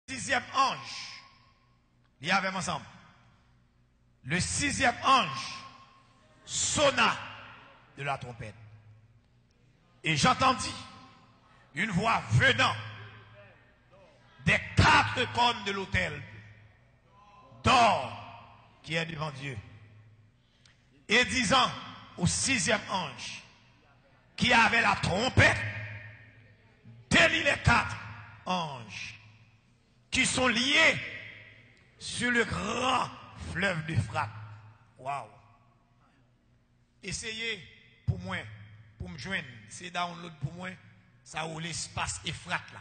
sixième ange, il y avait ensemble. Le sixième ange sonna de la trompette. Et j'entendis une voix venant des quatre cornes de l'autel d'or qui est devant Dieu. Et disant au sixième ange qui avait la trompette, délie les quatre anges qui sont liés sur le grand fleuve d'Euphrate. Waouh! Essayez pour moi, pour me joindre, c'est download pour moi, ça où l'espace Euphrate là,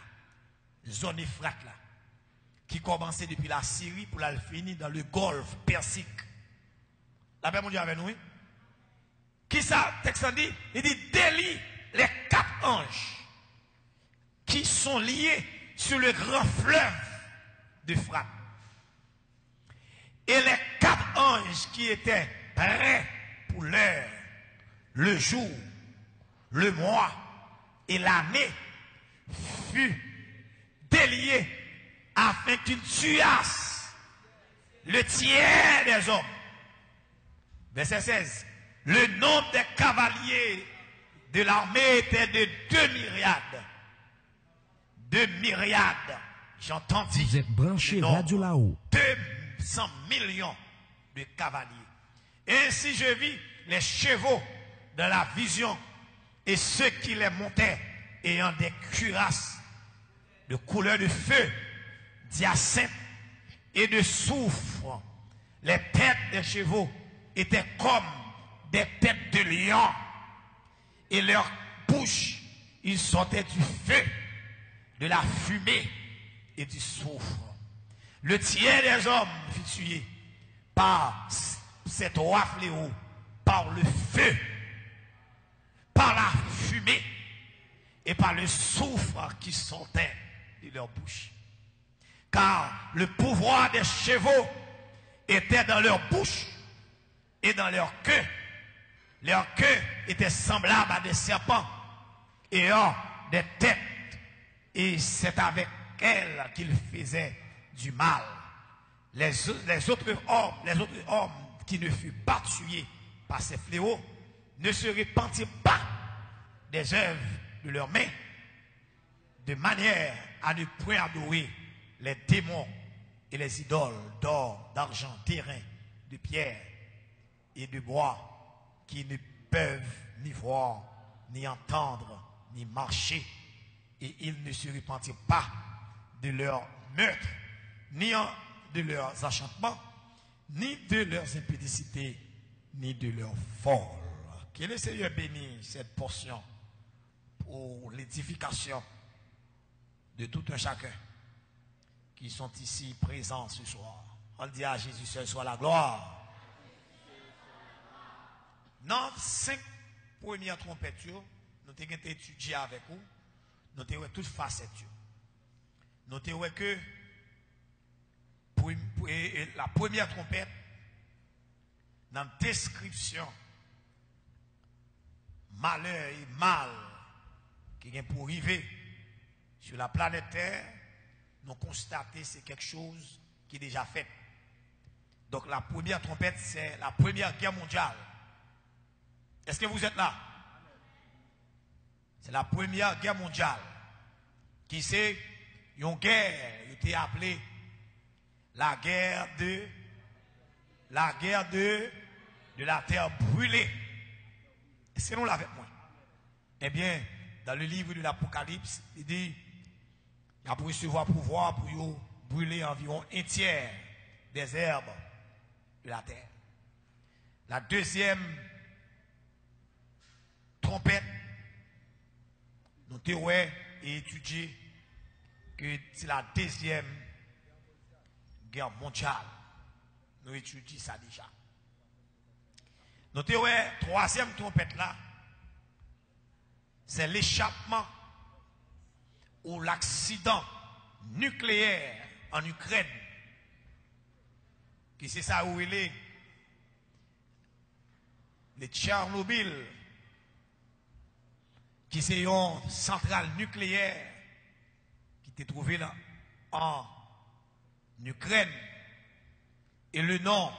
zone Euphrate là, qui commençait depuis la Syrie pour la finir dans le golfe Persique. La paix mondiale avec nous, oui? Qui ça, texte dit? Il dit délie les quatre anges qui sont liés sur le grand fleuve d'Euphrate. Et les quatre anges qui étaient prêts pour l'heure, le jour, le mois et l'année furent déliés afin qu'ils tuassent le tiers des hommes. Verset 16. Le nombre des cavaliers de l'armée était de 2 myriades. 2 myriades. J'entendis. Vous êtes branché radio là-haut. 200 millions de cavaliers. Ainsi je vis les chevaux de la vision et ceux qui les montaient ayant des cuirasses de couleur de feu, d'hyacinthe et de soufre. Les têtes des chevaux étaient comme des têtes de lion et leur bouche, ils sortaient du feu, de la fumée et du soufre. Le tiers des hommes fut tué par ces trois fléaux, par le feu, par la fumée et par le soufre qui sortait de leur bouche. Car le pouvoir des chevaux était dans leur bouche et dans leur queue. Leur queue était semblable à des serpents et des têtes. Et c'est avec elles qu'ils faisaient du mal. Les autres hommes qui ne furent pas tués par ces fléaux ne se repentirent pas des œuvres de leurs mains, de manière à ne point adorer les démons et les idoles d'or, d'argent, d'airain, de pierre et de bois, qui ne peuvent ni voir, ni entendre, ni marcher, et ils ne se repentirent pas de leur meurtre, ni de leurs enchantements, ni de leurs impudicités, ni de leurs vols. Que le Seigneur bénisse cette portion pour l'édification de tout un chacun qui sont ici présents ce soir. On dit à Jésus seul soit la gloire. Dans 5 premières trompettes, nous avons étudié avec vous, nous avons toutes facettes. Nous avons que la première trompette, dans la description, malheur et mal qui vient pour arriver sur la planète Terre, nous constatons que c'est quelque chose qui est déjà fait. Donc la première trompette, c'est la Première Guerre mondiale. Est-ce que vous êtes là? C'est la Première Guerre mondiale. Qui c'est une guerre, il était appelée la guerre de la terre brûlée. Est-ce que nous l'avons avec moi? Eh bien, dans le livre de l'Apocalypse, il dit il a pour recevoir pouvoir pour brûler environ un tiers des herbes de la terre. La deuxième trompette, nous avons étudié que c'est la deuxième guerre mondiale. Nous étudions ça déjà. Nous avons la troisième trompette là, c'est l'échappement ou l'accident nucléaire en Ukraine. Qui c'est ça où il est? Le Tchernobyl, qui c'est une centrale nucléaire qui était trouvée en Ukraine. Et le nom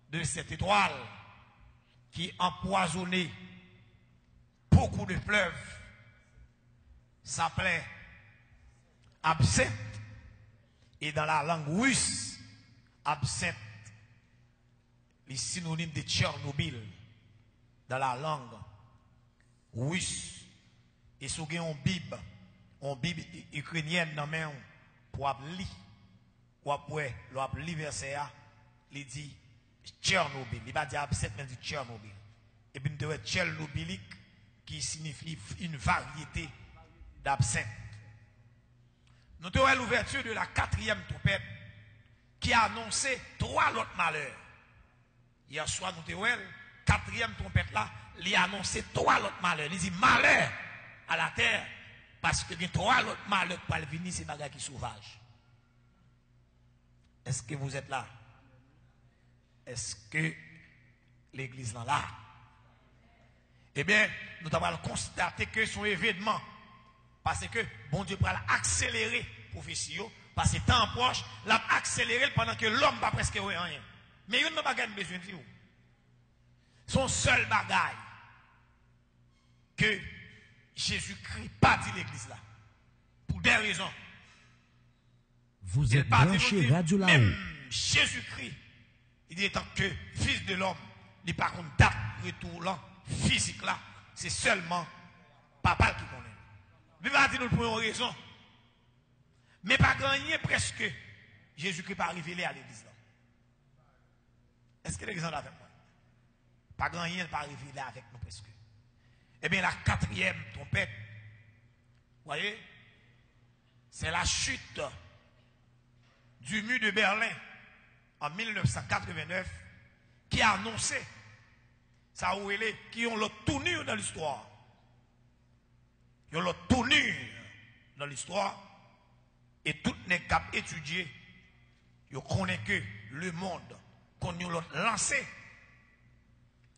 de cette étoile qui empoisonnait beaucoup de fleuves s'appelait absinthe. Et dans la langue russe, absinthe, les synonymes de Tchernobyl, dans la langue russe. Et si vous avez une Bible ukrainienne dans la main, pour lire, pour lire verset, il dit Tchernobyl. Il va dire absinthe, mais il dit Tchernobyl. Et puis nous avons Tchernobylique, qui signifie une variété d'absinthe. Nous avons l'ouverture de la 4e trompette qui a annoncé 3 autres malheurs. Hier soir, nous avons la 4e trompette là, il a annoncé 3 autres malheurs. Il dit malheur à la terre parce que il y a 3 autres malheurs qui vont venir, ces bagages qui sauvages. Est-ce que vous êtes là? Est-ce que l'église est là? Eh bien, nous avons constaté que son événement, parce que bon Dieu va accélérer la prophétie, parce que temps proche, l'a accéléré pendant que l'homme n'a presque rien. Mais il n'a pas besoin de vous. Son seul bagage que Jésus-Christ pas dit l'église là. Pour des raisons. Vous êtes branché Radio La Haut. Jésus-Christ, il est tant que fils de l'homme, il n'est pas contre date retour physique là, c'est seulement papa qui connaît. Il va dire nous pour une raison. Mais pas gagner presque Jésus-Christ pas révélé à l'église là. Est-ce que l'église est avec moi? Pas gagner pas révélé avec nous presque. Eh bien la 4e trompette, vous voyez, c'est la chute du mur de Berlin en 1989 qui a annoncé ça où elle est, qui ont le tournure dans l'histoire. Ils ont le tournure dans l'histoire et tout n'est qu'à étudier. Ils connaissent que le monde qu'on a lancé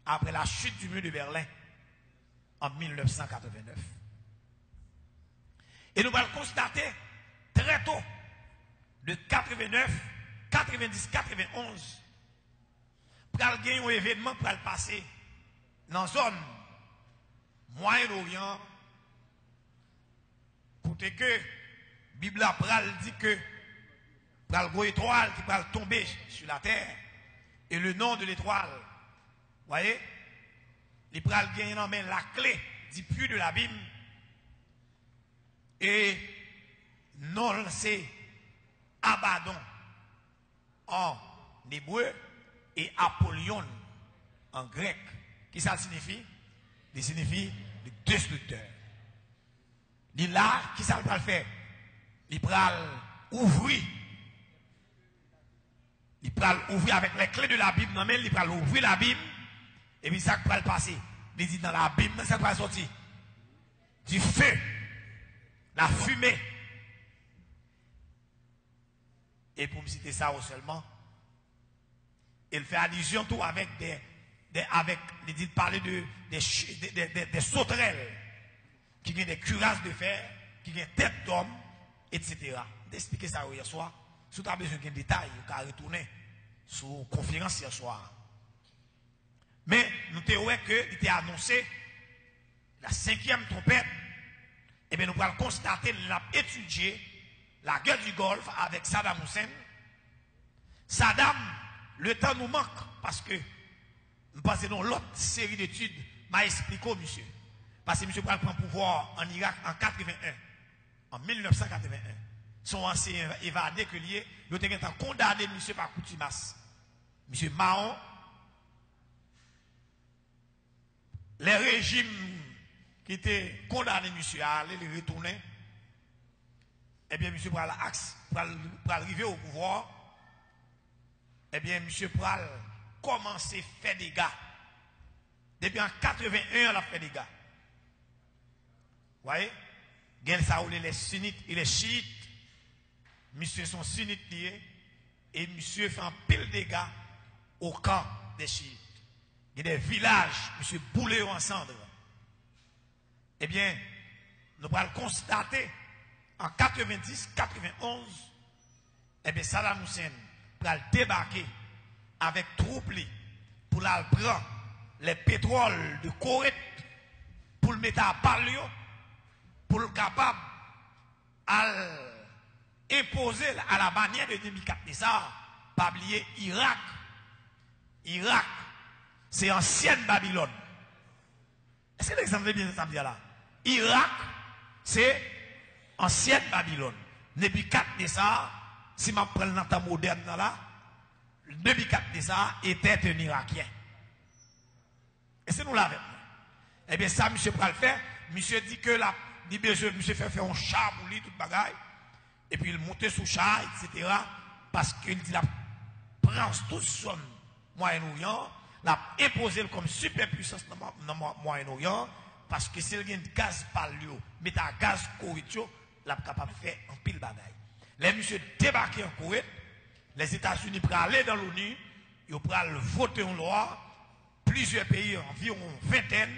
après la chute du mur de Berlin en 1989. Et nous allons constater très tôt, de 89, 90, 91, pour gagner un événement pour le passer dans la zone Moyen-Orient, pour que la Bible dit que pour le étoile qui va tomber sur la terre, et le nom de l'étoile, vous voyez, il va gagner la clé du puits de l'abîme, et non c'est Abaddon en hébreu et Apollyon en grec. Qui ça signifie? Il signifie le destructeur. Il là, qui ça va le faire? Il va ouvrir. Il va ouvrir avec les clés de la Bible. Non, mais il va ouvrir la Bible. Et puis ça va le passer. Il dit dans la Bible, ça va sortir du feu, la fumée. Et pour me citer ça seulement, il fait allusion tout avec il dit parler des sauterelles qui ont des cuirasses de fer, qui ont des têtes d'homme, etc. D'expliquer ça hier soir. Si tu as besoin d'un détail, tu peux retourner sur la conférence hier soir. Mais nous avons vu qu'il était annoncé la 5e trompette. Et bien nous allons constater, nous avons étudié la guerre du Golfe avec Saddam Hussein. Saddam, le temps nous manque parce que nous passons dans l'autre série d'études, m'a expliqué, monsieur. Parce que monsieur prend le pouvoir en Irak en 81, en 1981. Son ancien évadé que lié, il a été condamné, monsieur, par Koutimas. Monsieur Mahon, les régimes qui étaient condamnés, monsieur, à aller les retourner, eh bien, monsieur pour arriver au pouvoir, eh bien, monsieur Pral commencé à faire des gars. Depuis en 81, il a fait des gars. Vous voyez? Il ça les sunnites et les chiites. Monsieur sont sunnites liés. Et monsieur fait un pile de dégâts au camp des chiites. Il y a des villages, monsieur boulé en cendres. Eh bien, nous allons constater en 90, 91, eh bien Saddam Hussein va débarquer avec troupes pour la prendre les pétroles de Corée pour le mettre à Palio, pour le capable à imposer à la manière de Nebuchadnezzar, pas oublier Irak. Irak, c'est ancienne Babylone. Est-ce que l'exemple est bien ça là? Irak, c'est ancienne Babylone. Nebuchadnezzar, si je prends le temps moderne là, Nebuchadnezzar était un Irakien. Et c'est nous l'avons. Eh bien, ça, monsieur peut le faire. Monsieur dit que là, monsieur fait faire un char pour lui, toute bagaille. Et puis il monte sous char, etc. Parce qu'il dit la prend toute son Moyen-Orient, l'a imposé comme superpuissance dans le Moyen-Orient. Parce que si il y a un gaz palio, mais un gaz Koweïtio, il est capable de faire un pile bagaille. Les monsieur débarqués en Koweït, les États-Unis pour aller dans l'ONU, ils pour voter une loi, plusieurs pays, environ vingtaine,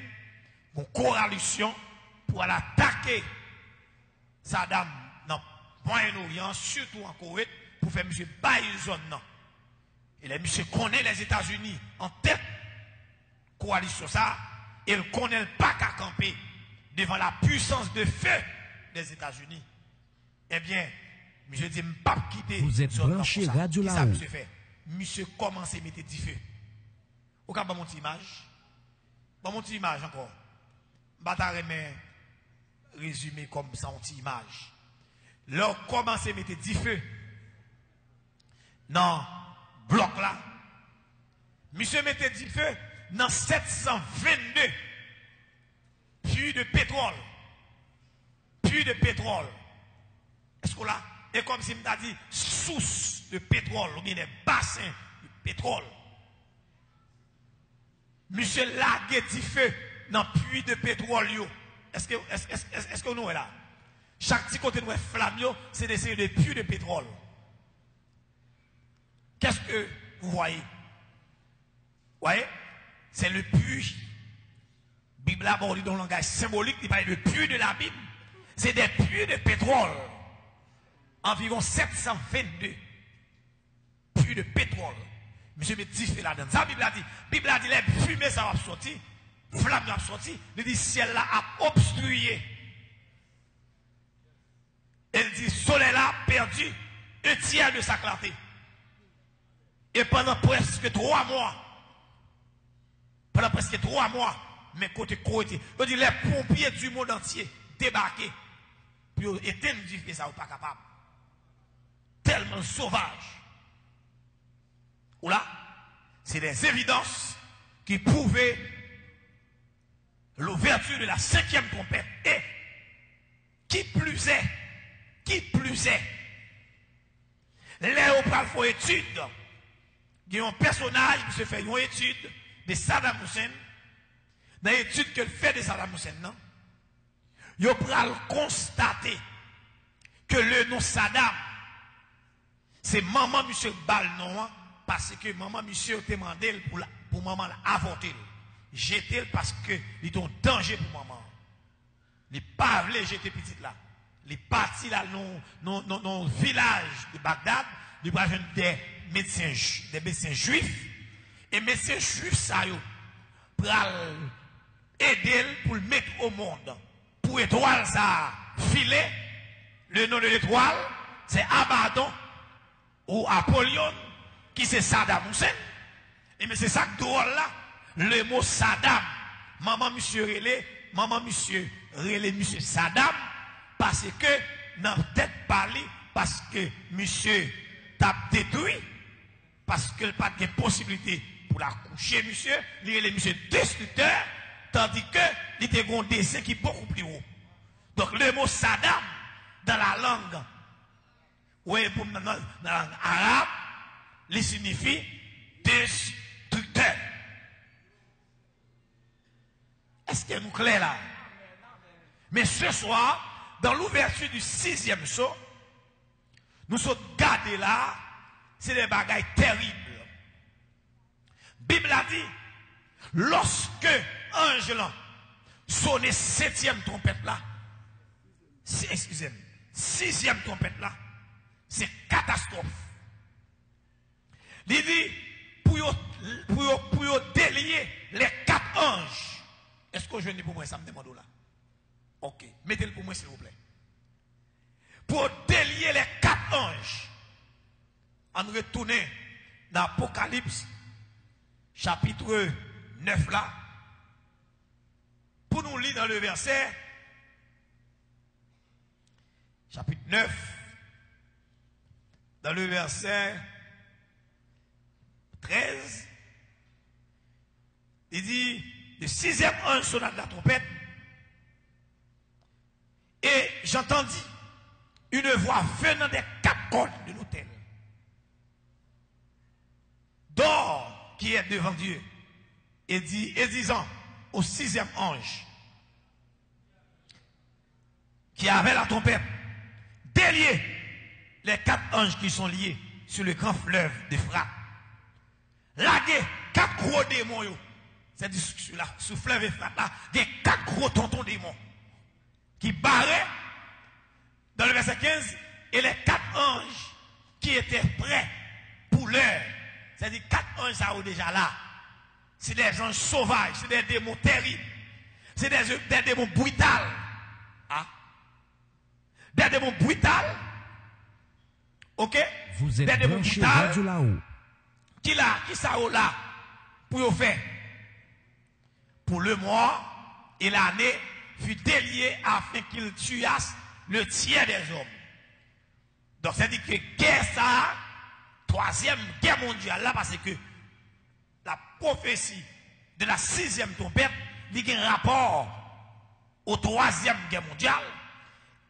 une coalition pour aller attaquer Saddam dans le Moyen-Orient, surtout en Koweït, pour faire M. Bayezon. Et les monsieur connaît les États-Unis en tête coalition ça, et il connaît pas qu'à camper devant la puissance de feu des États-Unis. Eh bien, monsieur dit, je ne pas quitter. Vous êtes branché Radio là. Là-haut. Monsieur fait. Monsieur commence à mettre du feu. Au cas de mon image. Bon, mon image encore. Je vais résumer comme ça, une image. Là, commence à mettre du feu. Dans le bloc là. Monsieur mettait du feu dans 722 puits de pétrole. Puits de pétrole. Est-ce que là, et comme si je m'avais dit, source de pétrole, ou bien des bassins de pétrole. Monsieur lagué du feu dans le puits de pétrole. Est-ce que nous est là? Chaque petit côté de flamme, c'est des séries de puits de pétrole. Qu'est-ce que vous voyez? Vous voyez? C'est le puits. Bible aborde dans le langage symbolique, il parle de puits de la Bible. C'est des puits de pétrole. Environ 722 puits de pétrole. Monsieur me dit fait là-dedans. Ça, Bible a dit, les fumées, ça va sortir. Flamme va sortir. Il dit, ciel là a obstrué. Elle dit, soleil là a perdu un tiers de sa clarté. Et pendant presque 3 mois, mais côté Corée, il dit, les pompiers du monde entier débarqués. Puis éteindre du feu, ça n'est pas capable. Tellement sauvage. Ou là, c'est des évidences qui prouvaient l'ouverture de la 5e trompette. Et qui plus est, les opéras font étude. Il y a un personnage qui se fait une étude de Saddam Hussein. Dans l'étude que fait de Saddam Hussein, non? Il va constater que le nom Saddam, c'est maman monsieur Balnon, parce que maman monsieur a demandé pour maman avorter. Jeter parce que il est un danger pour maman. Il n'est pas voulu jeter petite là. Il est parti là dans le village de Bagdad, il va joindre des médecins juifs. Et médecins juifs, ça y est, pour aider pour le mettre au monde. Pour étoile, ça filet. Le nom de l'étoile, c'est Abaddon ou Apollyon, qui c'est Saddam Hussein. Et mais c'est ça que drôle là, le mot Saddam, maman monsieur relé monsieur Saddam, parce que dans tête parler, parce que monsieur t'a détruit, parce qu'il n'a pas de possibilité pour la coucher, monsieur, il est monsieur destructeur, tandis que il était un dessin qui est beaucoup plus haut. Donc le mot Saddam, dans la langue, ouais, dans la langue arabe, il signifie destructeur. Est-ce que nous clair là? Mais ce soir, dans l'ouverture du 6e saut, nous sommes gardés là, c'est des bagailles terribles. Bible a dit, lorsque Ange sonne 7e trompette là, excusez-moi, 6e trompette là, c'est catastrophe. Il dit, pour délier les 4 anges. Est-ce que je dis pour moi, ça me demande là? Ok, mettez-le pour moi s'il vous plaît. Pour délier les 4 anges. On retourne dans l'Apocalypse, chapitre 9 là. Pour nous lire dans le verset, chapitre 9, dans le verset 13, il dit, le 6e ange sonna de la trompette, et j'entendis une voix venant des 4 cornes de l'autel, d'or qui est devant Dieu, et disant au 6e ange, qui avait la trompette, déliez les 4 anges qui sont liés sur le grand fleuve d'Euphrate. Laguez 4 gros démons. C'est sur le fleuve Euphrate là, il y a 4 gros tontons démons qui barraient dans le verset 15 et les 4 anges qui étaient prêts pour l'heure. C'est-à-dire 4 anges ça sont déjà là. C'est des anges sauvages, c'est des démons terribles, c'est des démons brutales. Ah. Des démons brutales. Ok? Vous êtes branché radio là-haut. Qui ça là pour faire? Pour le mois et l'année fut délié afin qu'il tuasse le tiers des hommes. Donc ça dit que guerre ça, 3e guerre mondiale là, parce que la prophétie de la 6e trompette dit un rapport au 3e guerre mondiale.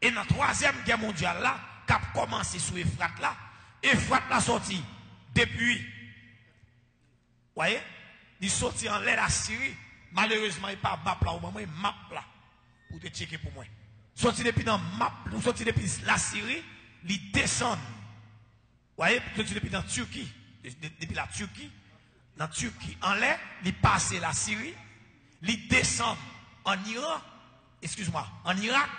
Et dans la 3e guerre mondiale là, qui a commencé sous Euphrate là, Euphrate l'a sorti depuis, vous voyez, il sorti en l'air la Syrie. Malheureusement, il n'y a pas map là, au moment il map là, pour te checker pour moi. Sorti depuis dans map, sorti depuis la Syrie, il descend. Vous voyez, sorti depuis dans Turquie, depuis la Turquie, dans Turquie en l'air, il passe la Syrie, il descend en Iran, excuse-moi, en Irak,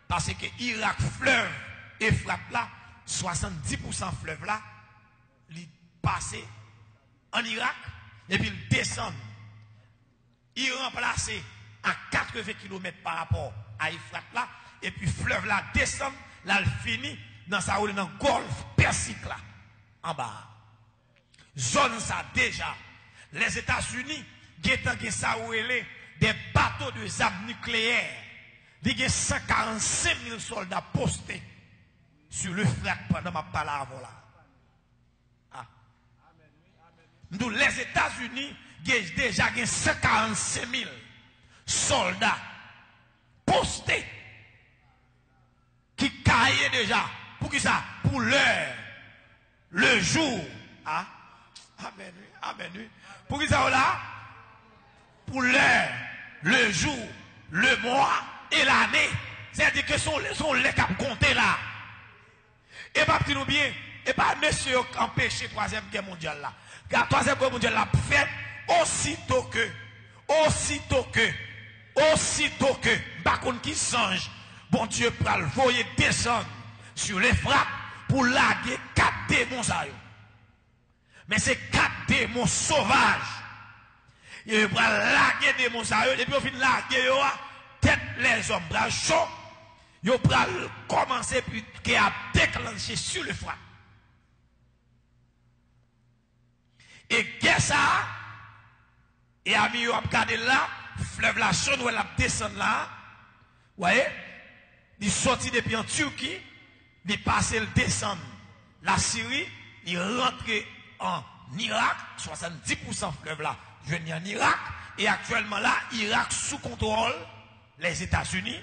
parce que Irak fleuve Euphrate là, 70% fleuve là, il passe en Irak, et puis il descend. Il remplace à 80 km par rapport à Euphrate là, et puis fleuve là descend, là il finit dans sa route dans le golfe Persique là, en bas. Zone ça déjà. Les États-Unis, des bateaux de armes nucléaires. Il y a 145 000 soldats postés sur le flag pendant ma parole là. Ah. Nous, les États-Unis, ont déjà 145 000 soldats postés qui caillent déjà. Pour qui ça? Pour l'heure, le jour. Ah. Amen. Amen. Pour qui ça là? Pour l'heure, le jour, le mois et l'année. C'est-à-dire que sont les cap comptés là. Et pas nous bien, et pas monsieur empêché 3e guerre mondiale là. La 3e guerre mondiale là fait aussitôt que, par contre qui songe, bon Dieu pral voyer descendre sur les frappes pour laguer 4 démons ça. Mais c'est 4 démons sauvages. Il va laguer des démons ça, et puis au fin laguer tête les hommes bras chauds. Il va commencer puis à déclencher sur le frappe. Et qu'est-ce ça? Et ami, il a regardé là, fleuve la chaude, où elle a descendu là. Vous voyez? Il sortit depuis en Turquie, il passé le descendre la Syrie, il rentre en Irak, 70% fleuve là, je viens en Irak, et actuellement là, Irak sous contrôle, les États-Unis,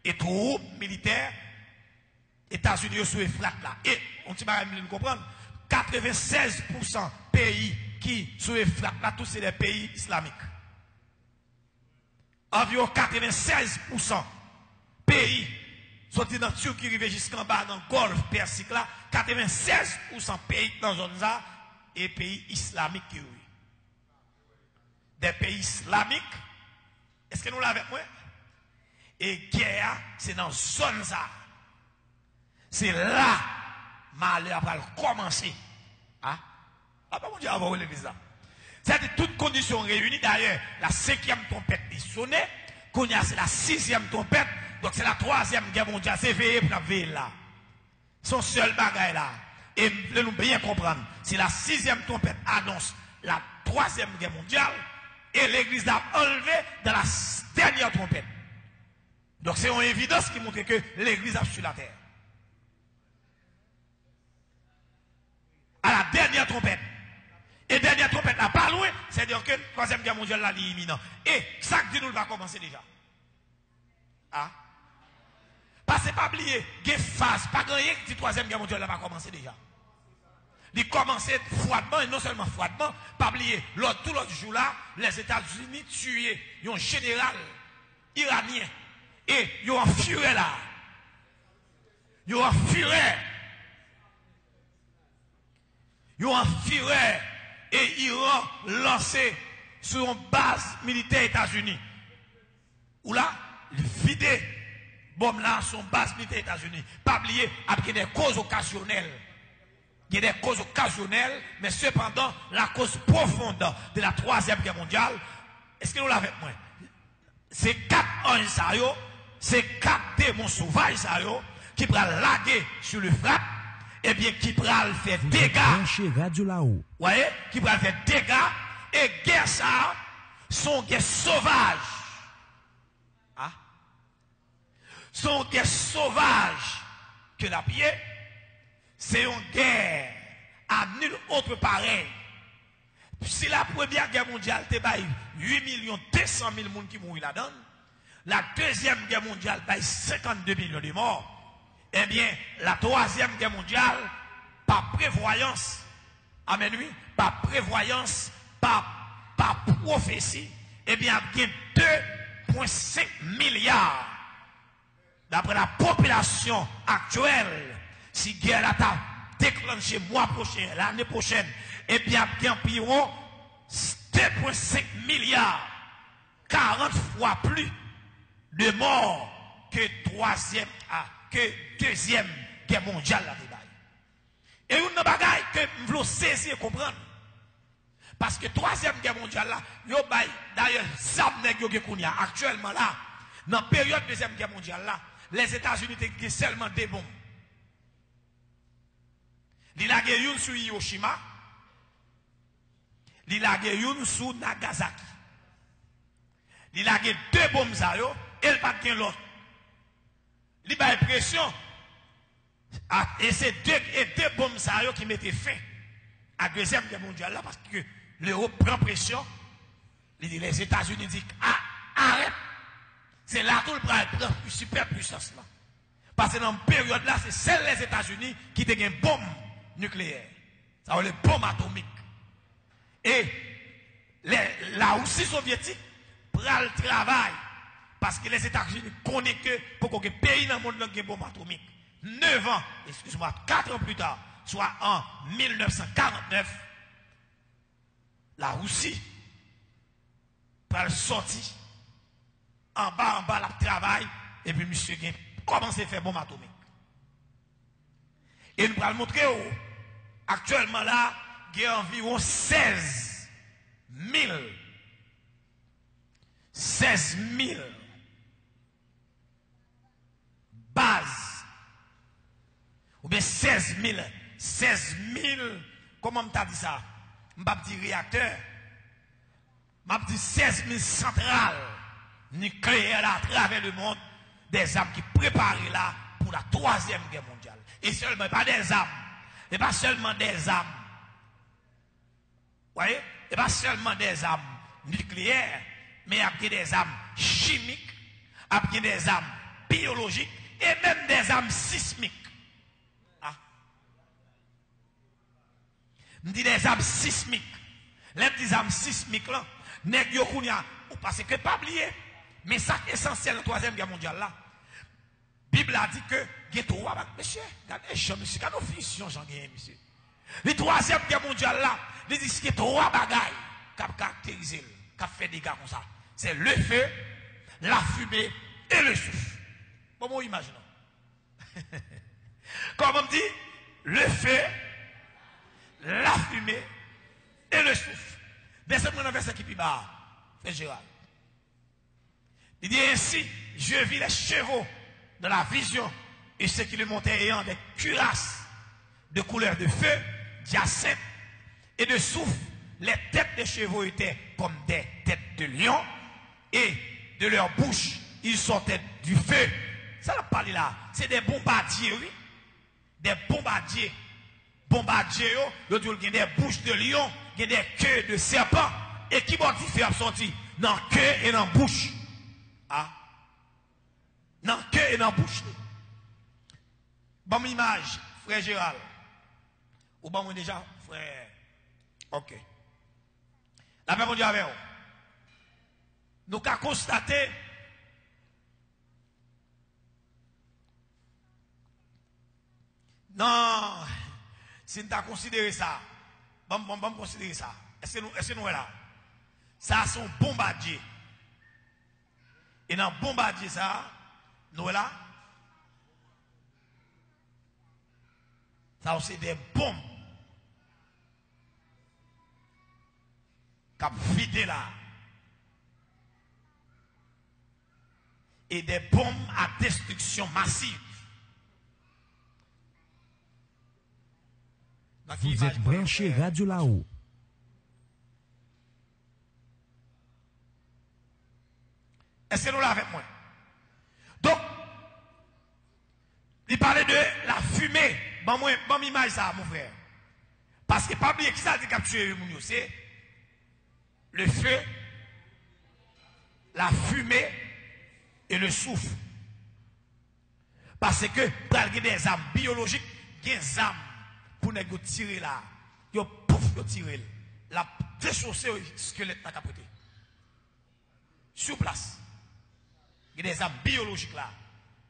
et troupes militaires, États-Unis sous Euphrate là. Et, on ne va pas comprendre, 96% pays qui sous Euphrate là, tous c'est des pays islamiques. Environ 96% pays sortis dans Turquie, arrivés jusqu'en bas dans le golfe Persique là, 96% pays dans la zone là, et pays islamiques qui oui. Des pays islamiques, est-ce que nous l'avons avec moi? Et guerre, c'est dans zone ça. C'est là, malheur va commencer. Hein? Ah, pas mon Dieu, avant l'église là. C'est toutes conditions réunies. D'ailleurs, la 5e trompette est sonnée. Kounia, c'est la 6e trompette. Donc, c'est la 3e guerre mondiale. C'est veiller pour la veille là. Son seul bagage là. Et nous bien comprendre. Si la 6e trompette annonce la 3e guerre mondiale, et l'église a enlevé dans la dernière trompette. Donc, c'est une évidence qui montre que l'église a sur la terre. À la dernière trompette. Et dernière trompette n'a pas loin, c'est-à-dire que la 3e guerre mondiale là, est imminent. Et ça que nous va commencer déjà. Ah? Parce que pas oublier, il y a une phase, pas gagné que la 3e guerre mondiale là va commencer déjà. Il commence froidement, et non seulement froidement, pas oublier, tout l'autre jour là, les États-Unis tuaient un général iranien. Et ils ont furé là. Ils ont furé. Ils ont furé. Et Iran lancé sur une base militaire États-Unis. Où là, il vidé bombe là sur une base militaire États-Unis. Pas oublier, il y a des causes occasionnelles. Il y a des causes occasionnelles, mais cependant, la cause profonde de la 3e guerre mondiale, est-ce que vous l'avez avec moi? C'est 4 anges, c'est 4 démons sauvages qui prennent laguer sur le frappe. Eh bien, qui pral faire dégâts. Voyez, qui pral faire dégâts. Et guerre ça, sont guerres sauvages. Ah? Sont guerres sauvages que la pied. C'est une guerre à nul autre pareil. Si la première guerre mondiale, t'es 8 200 000 personnes qui mourent là-dedans, la deuxième guerre mondiale, 52 millions de morts. Eh bien, la 3e guerre mondiale, par prévoyance, amen oui, par prévoyance, par prophétie, eh bien, il y a 2,5 milliards. D'après la population actuelle, si guerre là t'a déclenché mois prochain, l'année prochaine, eh bien, il y a environ 2,5 milliards, 40 fois plus de morts que 3e, que 2e guerre mondiale là débat. Et une bagaille que je veux saisir et comprendre. Parce que 3e guerre mondiale là, d'ailleurs, ça actuellement là, dans la période 2e guerre mondiale là, les États-Unis ont seulement des bombes. Il y a une sur Hiroshima, il y a une sur Nagasaki. Il y a 2 bombes et il n'y a pas de l'autre. Il y a une pression. Et c'est deux bombes qui mettaient fin à la 2e guerre mondiale là, parce que l'Europe prend pression. Les États-Unis disent arrête. C'est là tout le prend super puissance là. Parce que dans cette période là, c'est seuls les États-Unis qui ont une bombe nucléaire. Ça veut dire une bombe atomique. Et la Russie soviétique prend le travail. Parce que les États-Unis connaissent que pour qu'un pays dans le monde ait une bombe atomique. 9 ans, excuse-moi, 4 ans plus tard, soit en 1949, la Russie prend le sorti en bas, le travail, et puis monsieur commence à faire bombe atomique. Et nous allons montrer actuellement là, il y a environ 16 000 bases, ou bien 16 000, comment on t'a dit ça? Je ne vais pas dire réacteur, je vais dire 16 000 centrales nucléaires là, à travers le monde, des armes qui préparent là pour la 3e guerre mondiale. Et seulement pas des armes, et pas seulement des armes, vous voyez, et pas seulement des armes nucléaires, mais il y a des armes chimiques, il y a des armes biologiques, et même des armes sismiques. Ah. Je dis des armes sismiques. Les armes sismiques là, parce que pas oublier, mais ça essentiel dans la 3e guerre mondiale là. La Bible a dit que il y a 3 bagages. Monsieur, regardez, monsieur, quand nous finissons, j'en ai, monsieur. La 3e guerre mondiale là, il dit qu'il y a 3 bagages qui caractérisent, qui fait des dégâts comme ça. C'est le feu, la fumée et le souffle. Comment imaginons? Comme on dit, le feu, la fumée et le souffle. Descends-moi dans le verset qui est bas, frère Gérald. Il dit ainsi, je vis les chevaux de la vision et ceux qui le montaient ayant des cuirasses de couleur de feu, d'hyacinthe et de soufre. Les têtes des chevaux étaient comme des têtes de lion et de leur bouche, ils sortaient du feu. Ça n'a pas parlé là. C'est des bombardiers, oui. Des bombardiers. Bombardiers, ils ont des bouches de lion, des queues de serpent. Et qui vont faire sortir dans le queue et dans la bouche. Ah. Dans le queue et dans la bouche. Bonne image, frère Gérald. Ou bon, déjà, frère. Ok. La paix, mon Dieu, avec vous. Nous avons constaté non, si nous avons considéré ça, bon, considérer ça. Est-ce que nous est là? Ça, c'est un bombardier. Et dans le bombardier, ça, nous est là. Ça, c'est des bombes. Qui ont vidé là. Et des bombes à destruction massive. Vous êtes branché Radio là-haut. Est-ce que nous l'avons avec moi? Donc, il parlait de la fumée. Bon, image ça, mon frère. Parce que pas oublier qui ça a capturé mon c'est le feu, la fumée et le souffle. Parce que pour des armes biologiques, il y a des armes pour nous tirer là. Yo pouf, yo tirer. La déchausser le squelette n'a capoté. Sur place. Il y a des armes biologiques là.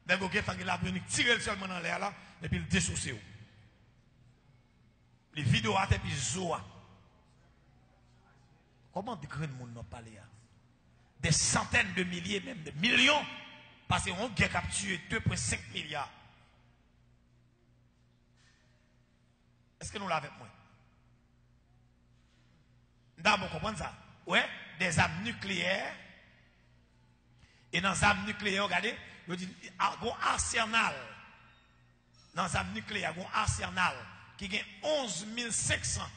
Même vous avez la tirer seulement dans l'air là, et puis le déchausser. Les vidéos et puis zoa. Comment de grands monde n'ont parlé? Des centaines de milliers, même des millions, parce qu'on a capturé 2,5 milliards. Est-ce que nous l'avons avec moi? D'abord, comprendre ça? Oui, des armes nucléaires. Et dans les armes nucléaires, regardez, il dit, il y a un arsenal. Dans les armes nucléaires, il y a un arsenal qui gagne 11 500.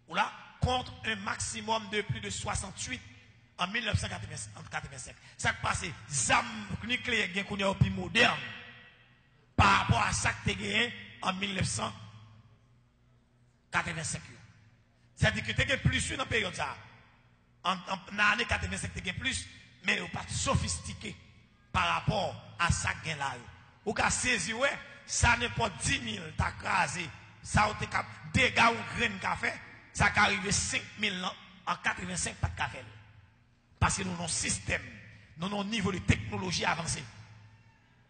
Ou là, contre un maximum de plus de 68 en 1985. Ça qui passe, les armes nucléaires qui sont plus modernes par rapport à ça qui était gagné en 1985. C'est-à-dire que tu as plus dans la période ça. En l'année 85, tu as plus, mais tu pas sophistiqué par rapport à ça qui est là. Ou qu'à saisir, ouais, ça n'est pas 10 000, tu as crasé, ça a été dégâts ou grain de café, ça a arrivé 5 000 en 85, pas de café. Parce que nous avons un système, nous avons un niveau de technologie avancé.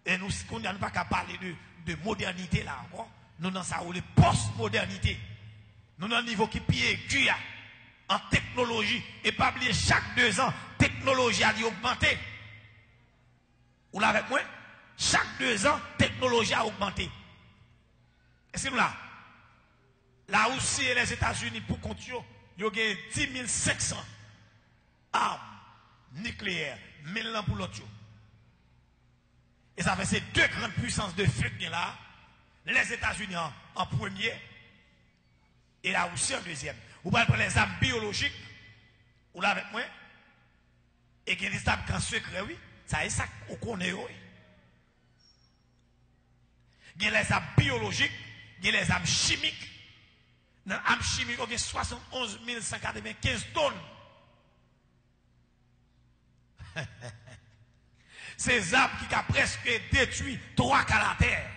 Et nous n'avons pas qu'à parler de modernité là encore. Nous avons ça ou les post-modernité. Nous avons un niveau qui pied aigu en technologie. Et pas oublier chaque 2 ans, technologie a augmenté. Vous l'avez avec moi? Chaque 2 ans, technologie a augmenté. Est-ce que nous là? La Russie et les États-Unis, pour compte, ils ont 10 500 armes nucléaires, 1000 ans pour l'autre. Et ça fait ces 2 grandes puissances de feu qui sont là. Les États-Unis en premier et la Russie en deuxième. Vous pouvez prendre les armes biologiques, ou là avec moi, et qui est en secret, oui. Ça est ça qu'on connaît, oui. Il y a les armes biologiques, il y a les armes chimiques. Dans les armes chimiques, il y a 71 195 tonnes. Ces armes qui ont presque détruit 3 quarts de la terre,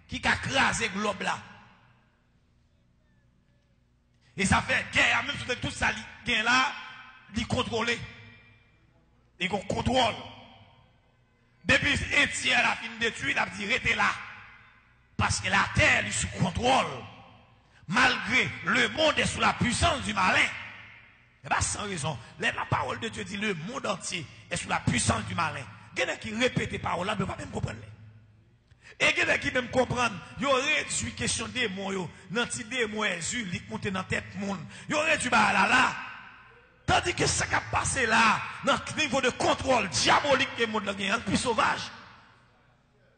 qui ont crasé le globe là. Et ça fait guerre, même si tout ça, guerre là, il contrôle. Il contrôle. Depuis un tiers la fin détruit, il a dit restez là. Parce que la terre est sous contrôle. Malgré le monde est sous la puissance du malin. Et bien sans raison. La parole de Dieu dit le monde entier est sous la puissance du malin. Quelqu'un qui répète les paroles là, ne peut pas même comprendre. Et quelqu'un qui même comprendre, il aurait réduit question des mots, dans ti démon Jésus, li monter dans tête monde. Il aurait dû là. Tandis que ça qui a passé là, dans le niveau de contrôle diabolique que le monde est un plus sauvage.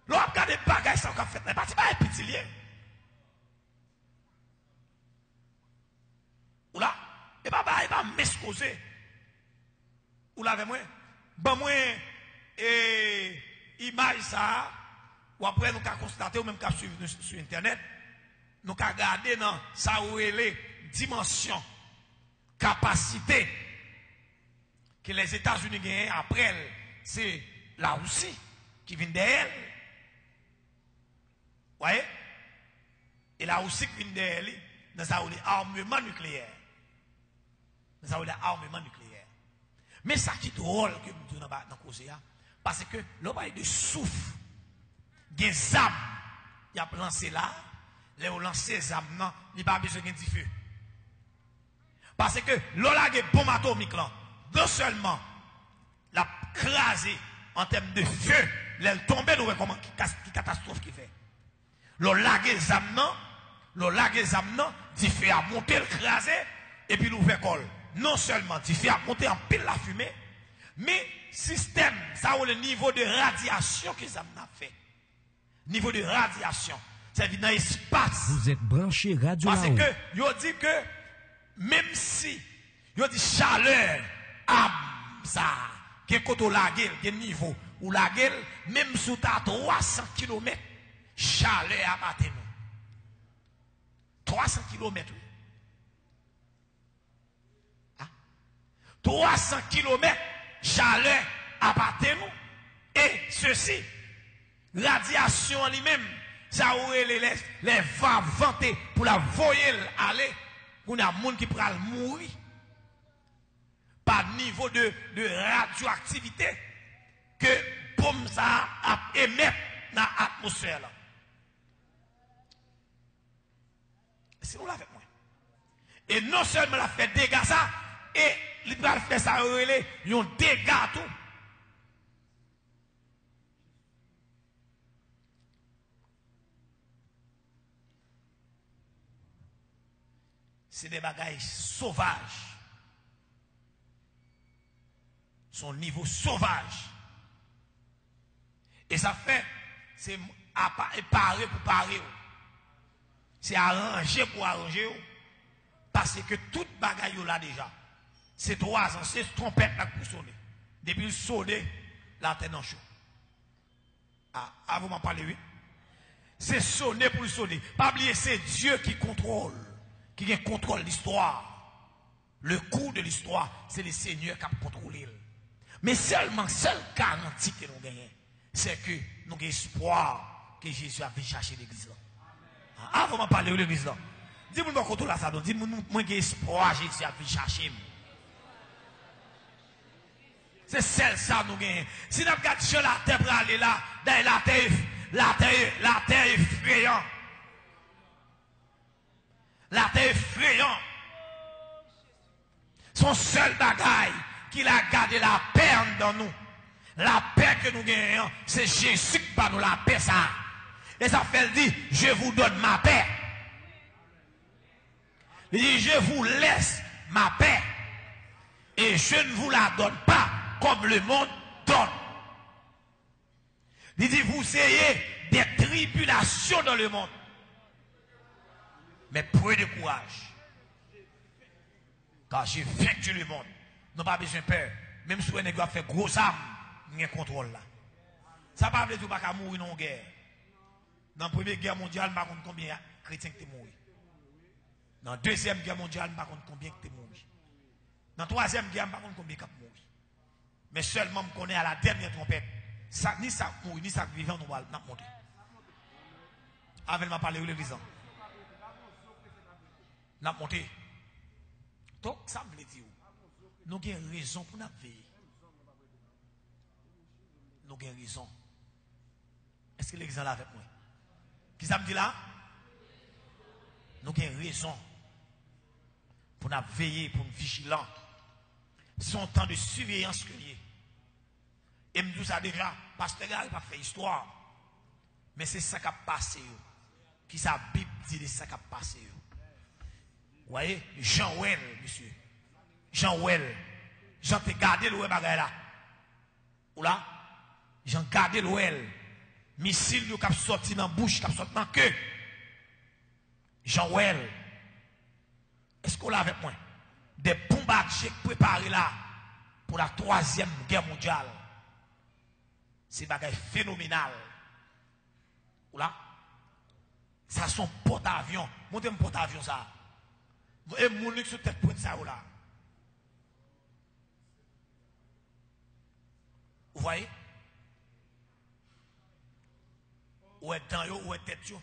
L'on a regardé des bagages ça qu'a fait, mais pas petit lien. Ou là, et pas m'excuser. Ou là avec moi, ben moi image ça. Ou après, nous avons constaté, ou même qu'à suivre sur Internet, nous avons regardé dans ça où elle est, dimension, capacité que les États-Unis gagnent après elle, c'est la Russie qui vient d'elle. Vous voyez? Et la Russie qui vient d'elle, dans ça où il y a armement nucléaire. Dans ça où il y a armement nucléaire. Mais ça qui est drôle que nous disons dans le conseil, parce que l'on parle de souffle. Des âmes, il a lancé là, les ont lancé les âmes, non, il n'y a pas besoin de feu. Parce que l'on a des bombes atomiques là, non seulement la crasé en termes de feu, elle tombe, nous voyons comment qui catastrophe qui fait. L'on a des âmes, non, du feu a monté, le crasé, et puis nous fait colle. Non seulement du feu a monté en pile la fumée, mais système, ça a le niveau de radiation que ça a fait. Niveau de radiation. Ça vient dans l'espace. Vous êtes branché radio. Parce que, yo dit que, même si, yo dit chaleur, ça, qui est côté la gueule, qui est niveau, ou la gueule, même sous ta 300 km, chaleur à battre nous. 300 km, oui. Hein? 300 km, chaleur à battre nous. Et ceci, radiation en lui-même, ça aurait les vents vantés pour la voyer aller, pour un monde qui pourra mourir par niveau de radioactivité que bombe ça émet dans l'atmosphère. C'est nous avec moi. Et non seulement la fait dégâts ça, et il va faire ça, il y a un dégât tout. C'est des bagages sauvages. Son niveau sauvage. Et ça fait, c'est parer pour parer. C'est arranger pour arranger. Parce que tout bagaille là déjà. C'est 3 ans, c'est trompette là pour sonner. Depuis le sonner, la tête en chaud. Ah, vous m'en parlez, oui? C'est sonner pour le sonner. Pas oublier, c'est Dieu qui contrôle. Qui contrôle l'histoire. Le cours de l'histoire, c'est le Seigneur qui a contrôlé. Mais seulement, seule garantie que nous gagnons, c'est que nous avons espoir que Jésus a fait chercher l'église. Ah, vous m'en parlez de l'église là. Dis-moi mon contrôle ça, dis-moi moi j'ai espoir Jésus a fait chercher. C'est celle ça nous gagnons. Si nous regardons sur la terre pour aller là, la terre est effrayante. La terre effrayante. Son seul bagaille qu'il a gardé la paix dans nous. La paix que nous gagnons, c'est Jésus qui va nous la paix ça. Et ça fait dire, je vous donne ma paix. Il dit, je vous laisse ma paix. Et je ne vous la donne pas comme le monde donne. Il dit, vous ayez des tribulations dans le monde. Mais prenez de courage. Car j'ai vaincu le monde. Nous n'avons pas besoin de peur. Même si on a fait gros âme, il y a un contrôle là. Ça ne veut pas dire qu'on ne va pas mourir dans la guerre. Dans la première guerre mondiale, je ne sais pas combien de chrétiens qui sont morts. Dans la deuxième guerre mondiale, je ne sais pas combien qui sont morts. Dans la troisième guerre, je ne sais pas combien qui sont morts. Mais seulement, je connais à la dernière trompette. Ça, ni ça mourir, ni ça vivant, nous allons monter. Avec ma parole de l'église. Nous allons monter. Donc, ça veut dire, nous avons raison pour nous veiller. Nous avons raison. Est-ce que l'église est là avec moi? Qui ça me dit là? Nous avons raison pour nous veiller, pour nous vigilants. C'est un temps de surveillance que lié. Et me dit ça déjà, pasteur, il n'a pas fait histoire. Mais c'est ça qui a passé. Qui sa Bible dit de ça qui a passé. Vous voyez, Jean Well, monsieur. Jean Well. Jean te gardé le bagay là. Ou là? Jean gardé le well. Missile qui a sorti dans la bouche, qui a sorti dans la queue. Jean Well. Est-ce qu'on l'a avec moi? Des bombardiers préparés là pour la 3e guerre mondiale. C'est bagay phénoménal. Ou là? Ça son porte-avions. Montez un porte-avions ça. Et mon qui sur tête pour ça ou là. Vous voyez? Où est dans yo, où est tête yo? Vous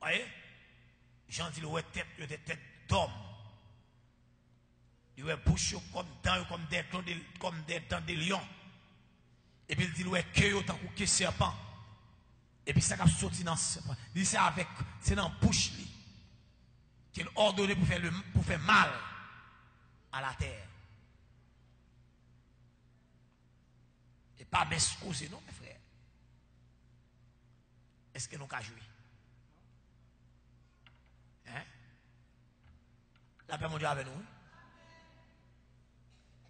voyez? J'en dis où est tête, yo des têtes d'homme. Il est bouche comme des dents de lion. Et puis il dit où est que yo tant que serpent. Et puis ça qui a sorti dans ce serpent. Il dit c'est dans la bouche li qu'il ordonné pour faire mal à la terre. Et pas m'excuser, non, mes frères. Est-ce que nous avons joué? Hein? La paix mondiale avec nous?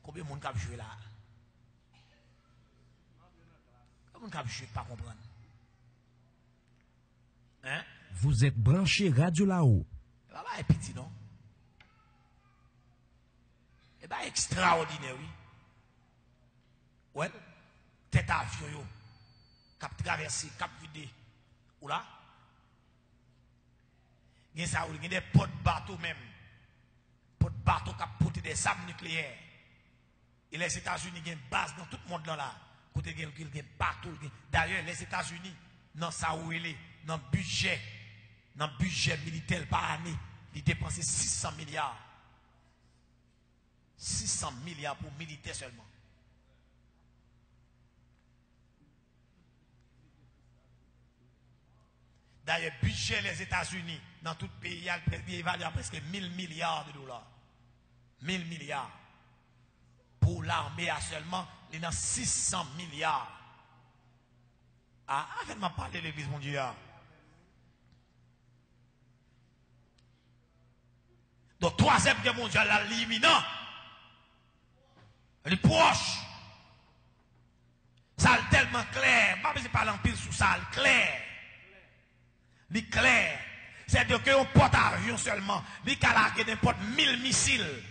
Combien de monde a joué là? Combien de monde a joué pas comprendre? Hein? Vous êtes branché Radio là-haut. Là, est petit, non? Et bien, extraordinaire, oui. Ouais. Tête avion, yo. Cap traversé, cap vidé. Ou là? Il y a des potes bateaux même. Potes bateaux qui portent des armes nucléaires. Et les États-Unis ont une base dans tout le monde là. Côté il y a bateau. D'ailleurs, les États-Unis, dans ça où il est, dans le budget militaire par année, ils dépensent 600 milliards. 600 milliards pour militaires seulement. D'ailleurs, budget des États-Unis, dans tout le pays, il évalue à presque 1000 milliards de dollars. 1000 milliards. Pour l'armée, seulement, il y a 600 milliards. Ah, avant de parler de l'Église mondiale. Donc, 3e guerre mondiale, l'imminent. Elle est proche. Ça est tellement clair. Pas besoin de parler en pile sous ça, clair. Il clair. C'est-à-dire qu'on porte avion seulement. Il a largué n'importe 1000 missiles.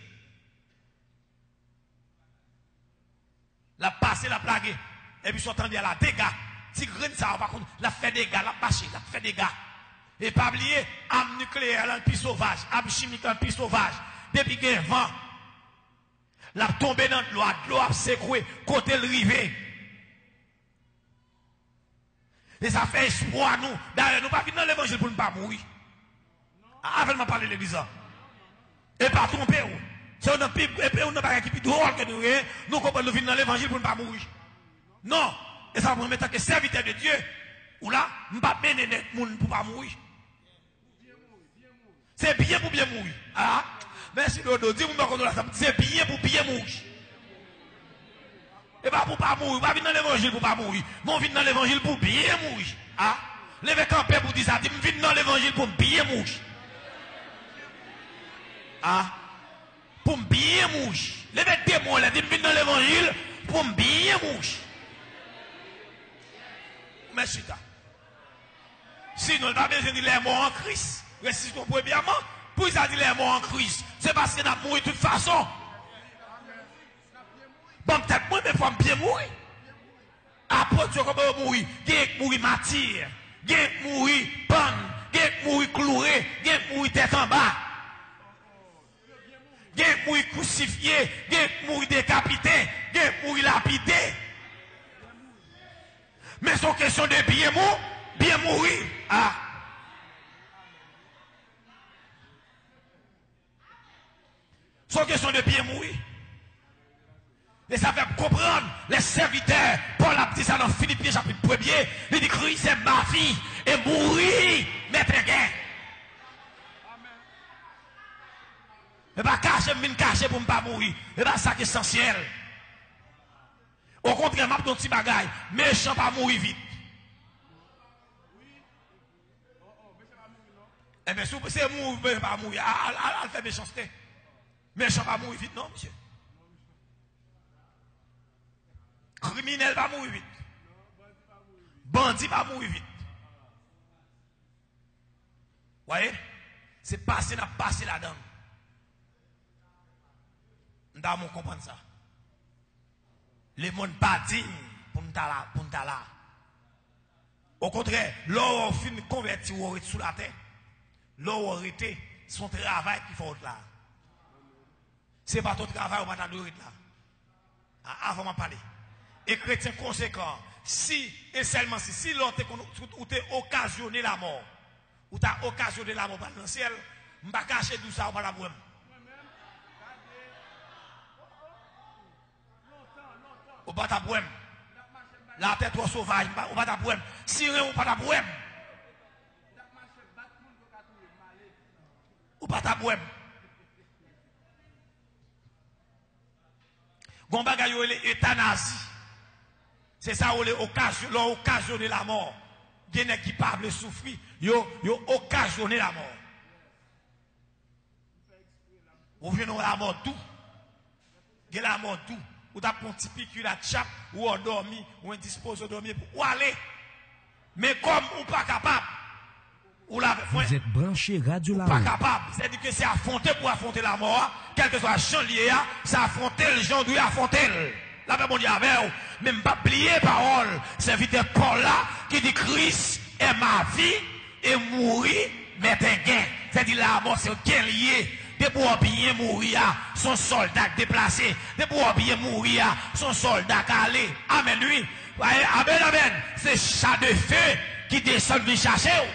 La passé, la plague. Et puis, soit tendu à la dégâts. Si graine ça, par contre, la fait des gars, la bâché, la fait des gars. Et pas oublier, arme nucléaire, la plus sauvage, arme chimique, la plus sauvage. Depuis qu'il y a vent, la tombée dans l'eau a secoué, côté le rivet. Et ça fait espoir, nous. D'ailleurs, nous ne pas venir dans l'évangile pour ne pas mourir. Avant de parler de l'église. Et pas tromper. Si on n'a pas qui plus drôle que nous, nous comprenons venir dans l'évangile pour ne pas mourir. Non. Et ça va me mettre que serviteur de Dieu. Ou là, je ne vais pas mener les gens pour ne pas mourir. C'est bien pour bien mourir. Ah, merci Dodo. Dis-moi c'est bien pour bien mourir. Et pas pour pas mourir. Pas venir dans l'évangile pour pas mourir. Mais on vient dans l'évangile pour bien mourir. Ah, levez campé pour dire ça. Dis-moi, viens dans l'évangile pour bien mourir. Ah, pour bien mourir. Levez des mots là. Dis-moi, viens dans l'évangile pour bien mourir. Merci. Sinon, il n'a pas besoin de les morts en Christ. Si vous comprenez bien, pour ça dit les morts en Christ, c'est parce qu'il a mouru de toute façon. Bon, peut-être moi, mais il faut bien mourir. Après, tu vas mourir. Il y a mourir martyr, il y a mourir panne, il y a mourir cloué, il y a mourir tête en bas. Il y a mourir crucifié, il y a mourir décapité, il y a mourir lapidé. Mais c'est une question de bien mourir. Ah. C'est une question de bien mourir. Et ça fait comprendre les serviteurs. Paul a dit ça dans Philippiens chapitre 1er. Il dit Christ c'est ma vie et mourir, mettre gain. Et pas cacher, cacher pour ne pas mourir. Et pas ça qui est essentiel. Au contraire, m'a dit un petit bagaille. Méchant pas mourir vite. Eh bien, c'est mourir, pas mourir. Elle fait méchanceté. Méchant pas mourir vite, non, monsieur. Criminel pas mourir vite. Bandit pas mourir vite. Vous voyez? C'est passé, n'a passé là-dedans. Nous devons comprendre ça. Les mondes pas dignes pour nous là. Au contraire, l'on fin converti ou sous la terre. L'on arrêté son travail qui faut là. C'est pas ton travail ou pas ta là. Avant de parler. Et chrétien conséquent, si et seulement si l'on t'a occasionné la mort, ou t'as occasionné la mort dans le ciel, je ne vais pas cacher tout ça ou pas la boîte. Ou pas ta boîte. La tête trop sauvage, ou pas ta boîte. Si rien ou pas ta boîte. Ou pas ta boîte. Gon bagay yo le euthanasie. C'est ça où l'ont occasionné la mort. Il y a qui parlent souffrir, yo occasionné la mort. Vous venez la mort tout. Il y a la mort tout. Ou t'as un petit piqûre la chape, ou on dormi, ou on dispose de dormir pour aller. Mais comme on pas capable, ou la vous êtes branché Radio La pas capable. C'est-à-dire que c'est affronter pour affronter la mort, quel que soit le champ lié, c'est affronter le gens doit affronter. La même on dit avec vous, même pas plier parole. C'est vite Paul là qui dit Christ est ma vie et mourir mais un gain. C'est-à-dire la mort c'est gain lié. De pour bien mourir, son soldat déplacé. De pour bien mourir, son soldat calé. Amen lui. Amen, amen. C'est chat de feu qui descend venir chercher.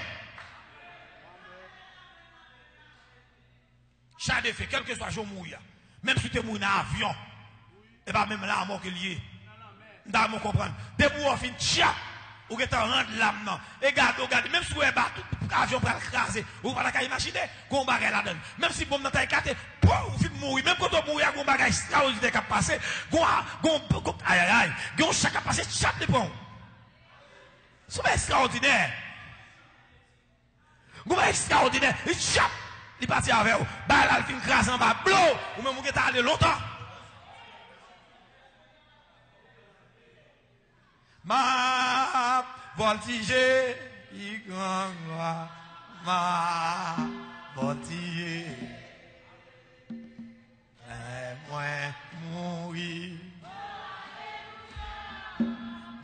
Chat de feu, quel que soit le jour mourir. Même si tu es mourir dans l'avion. Et pas même là, mort que lié. Nous comprendre. De pour fin tchap. Ou que tu rentres l'âme. Et regarde, même si tu es battu, l'avion va craser. Ou pas la imaginer, qu'on bagaille là-dedans. Même si bon dans ta écarté, ou fin mourir. Même quand tu mourir, qu'on bagaille extraordinaire qui a passé. Aïe aïe aïe. Gon chaque a passé, chaque de bon. C'est extraordinaire. Gon extraordinaire. Il chape. Il partit avec vous. Bah là, il fin craser en bas. Blo. Ou même que tu as allé longtemps. Ma voltige, y grand ma voltige, moi mourir.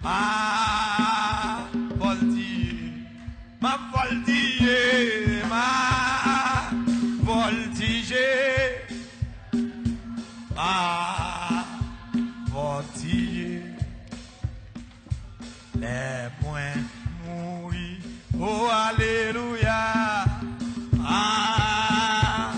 Ma voltige, ma voltige, ma voltige, ma voltige. Les points mourir, oh alléluia, ah,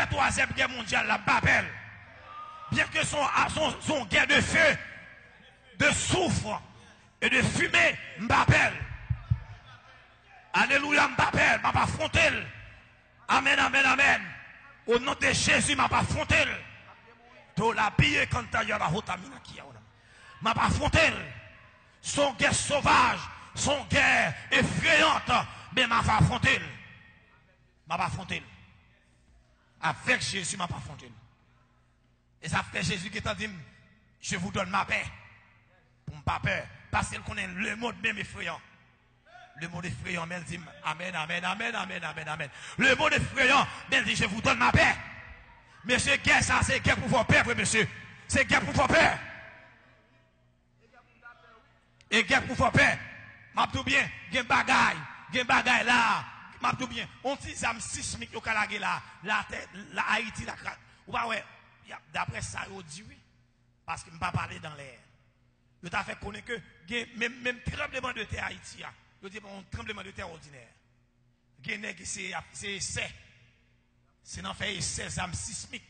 Troisième guerre mondiale, la Babel, bien que son guerre de feu, de soufre et de fumée, Babel. Alléluia, Babel, m'a pas affronté. Amen, amen, amen. Au nom de Jésus, m'a pas affronté. To la bille quand tu as la rotamina qui a. M'a pas affronté. Son guerre sauvage, son guerre effrayante, mais m'a pas affronté. M'a pas affronté. Avec Jésus, m'a pas affronté. Et ça fait Jésus qui t'a dit, je vous donne ma paix. Pour ne pas peur. Parce qu'il connaît le mot même effrayant. Le mot effrayant, mais il dit, amen, amen, amen, amen, amen, amen. Le mot effrayant, mais il dit, je vous donne ma paix. Monsieur, guerre, ça, c'est guerre pour faire peur, oui, monsieur. C'est guerre pour faire peur. Et guerre pour faire peur. M'a tout bien, gen bagay là. M'a tout bien. On dit ça sismique au Calagé là, la Haïti la ou pas ouais, d'après ça on dit oui parce que me pas parler dans l'air. Je t'a fait connaître que même tremblement de terre Haïti a. Je dis un tremblement de terre ordinaire. Gen nèg c'est c'est dans fait essai âmes sismique.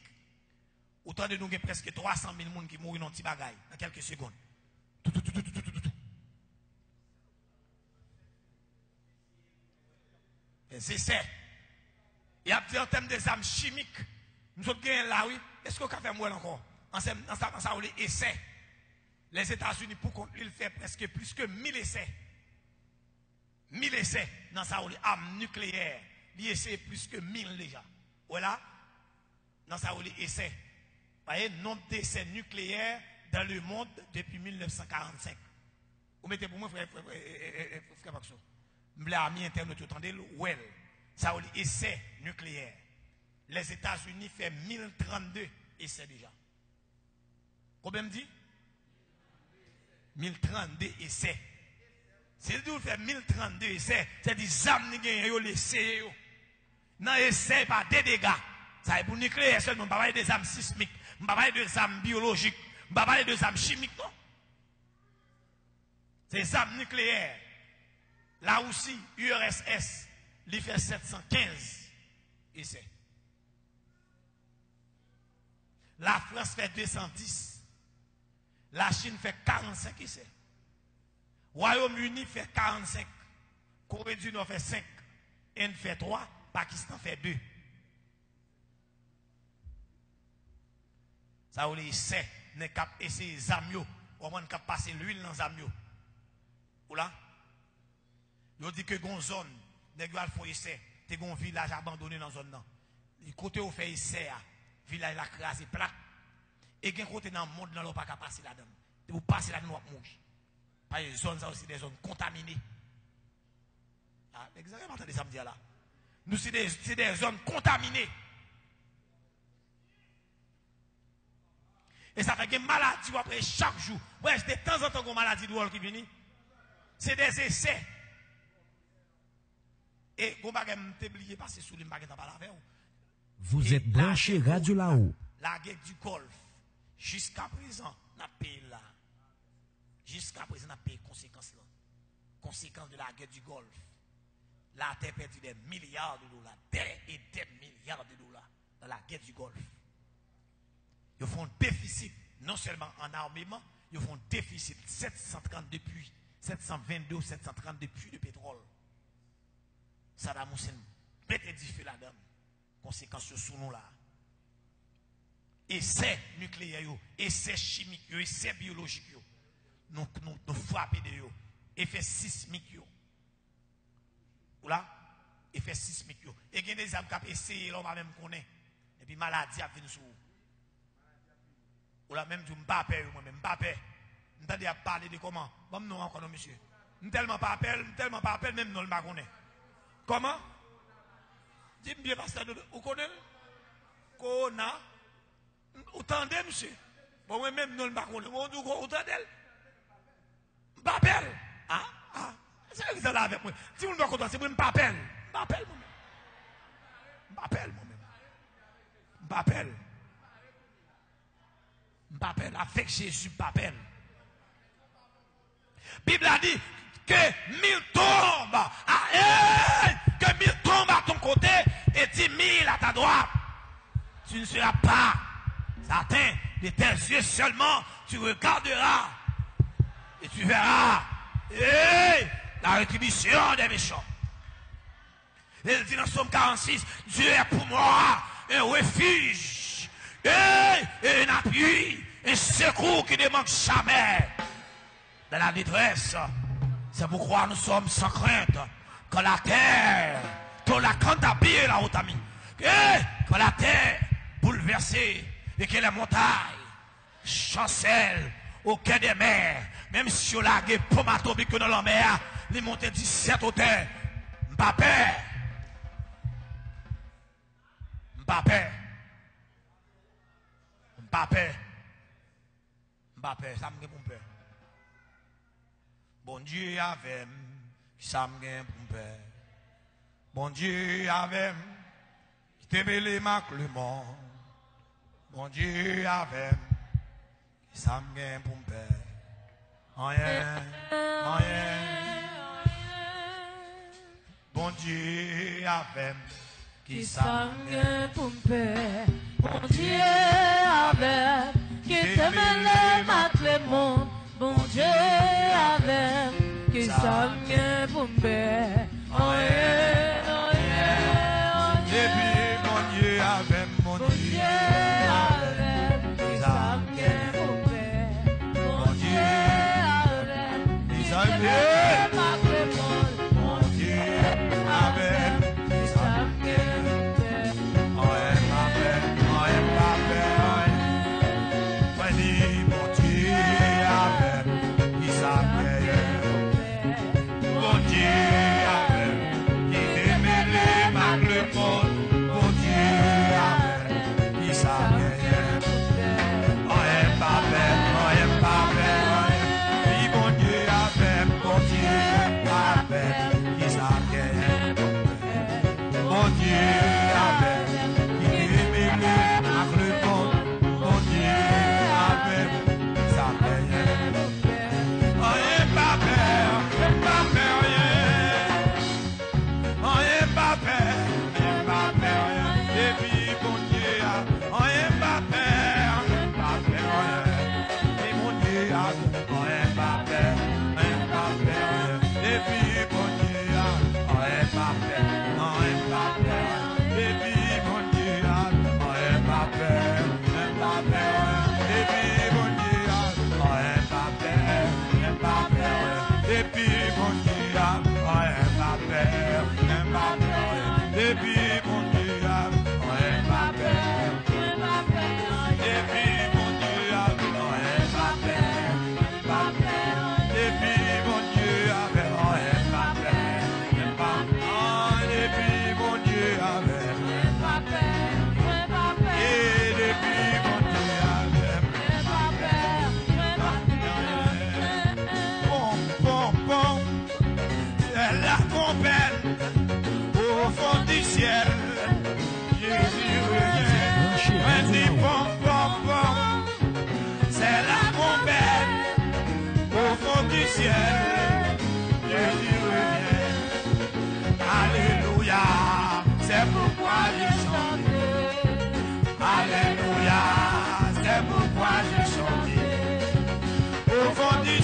Autant de nous gen presque 300 000 personnes qui mourent dans petit bagay dans quelques secondes. Tout. C'est ça. Et après, en termes des armes chimiques, nous sommes gagnés là, oui. Est-ce qu'on a fait moins encore? Dans ça, on les essais. Les États-Unis, pour contre, ils font presque plus que 1000 essais. 1000 essais dans ça, on les armes nucléaires. Ils essaient plus que 1000 déjà. Voilà. Dans ça, on les essais. Vous voyez, nombre d'essais nucléaires dans le monde depuis 1945. Vous mettez pour moi, frère Maxo. L'ami internet, vous entendez, well, ça a essai nucléaire. Les États-Unis font 1032 essais déjà. Combien me dit? 1032 essais. C'est-à-dire que vous faites 1032 essais, c'est des âmes qui ont essayé. Non, essaye pas des dégâts. Ça est pour nucléaire seulement, on ne va pas parler des armes sismiques, on ne va pas parler des armes biologiques, on ne va pas parler des armes chimiques, non. C'est des armes nucléaires. Là aussi, URSS, il fait 715 essais. La France fait 210. La Chine fait 45 essais. Royaume-Uni fait 45. Corée du Nord fait 5. Inde fait 3. Pakistan fait 2. Ça ou les essais, n'est qu'à essayer les amio. Ou on qu'à passer l'huile dans les amio. Ou là? Ils dit que gon zone, les gars font essai, t'es gon village abandonné dans zone là. Les côté où fait essai, village la crasé plat. Et gen côté dans le monde là, on pas passer là-dedans. Vous passez là-dedans, vous mourir. Parce que zones ça aussi des zones contaminées. Ah, exactement, attendez ça me dire là. Nous c'est des zones contaminées. Et ça fait que maladie après chaque jour. Ouais, de temps en temps une maladie qui vient. C'est des essais. Et vous êtes branché Radio là-haut. La guerre du Golfe, jusqu'à présent, n'a payé là. Jusqu'à présent, n'a payé conséquences là. Conséquences de la guerre du Golfe. La terre perdu des milliards de dollars. Des milliards de dollars dans la guerre du Golfe. Ils font un déficit, non seulement en armement, ils font un déficit 732 puits, 722, 732 puits de pétrole. Saddam Hussein peut édifier la dame. Conséquences sous nous là. Essais nucléaires, essais chimiques, essais biologiques, nous frappons de eux. Effets sismiques. Ou là, effets sismiques. Et il y a des âmes qui ont essayé, on va même connaître. Et puis maladie a venu sur vous. Ou là, même, je ne suis pas peur, moi-même, pas peur. Je ne parler de comment. Bon, non, encore, monsieur. Je ne tellement pas appel, même non, je ne connais. Comment? Dis-moi bien, pasteur, vous connaissez? Kona? Vous entendez, monsieur? Bon, moi-même, non, je ne connais pas. Vous entendez? Je ne m'appelle. Ah? C'est ça que vous allez avec moi. Si vous ne m'appelez pas, c'est moi, je ne m'appelle. Je m'appelle moi-même. Je m'appelle moi-même. Je m'appelle. Je m'appelle. Avec Jésus, je m'appelle. La Bible a dit que 1000 tombent que 1000 tombent à ton côté et 10 000 à ta droite. Tu ne seras pas atteint de tes yeux seulement. Tu regarderas et tu verras la rétribution des méchants. Il dit dans Somme 46, Dieu est pour moi un refuge et un appui, un secours qui ne manque jamais dans la détresse. C'est pourquoi nous sommes sans crainte quand la terre, quand la cantabille la haute amie, quand la terre bouleversée et que les montagnes chancellent au quai des mers, même si on a des pomatobiques dans la mer, les montées 17 hauteurs, Mbappé, ça me fait peur. Bon Dieu avec ça me fait peur. Bon Dieu avec qui te mêlé ma clément. Bon Dieu avec ça me fait peur. Rien. Bon Dieu avec qui ça me fait peur. Bon Dieu avec qui te mêlé ma clément. Bon Dieu avec qui ça me fait peur. Et puis mon Dieu avec mon Dieu. Yeah.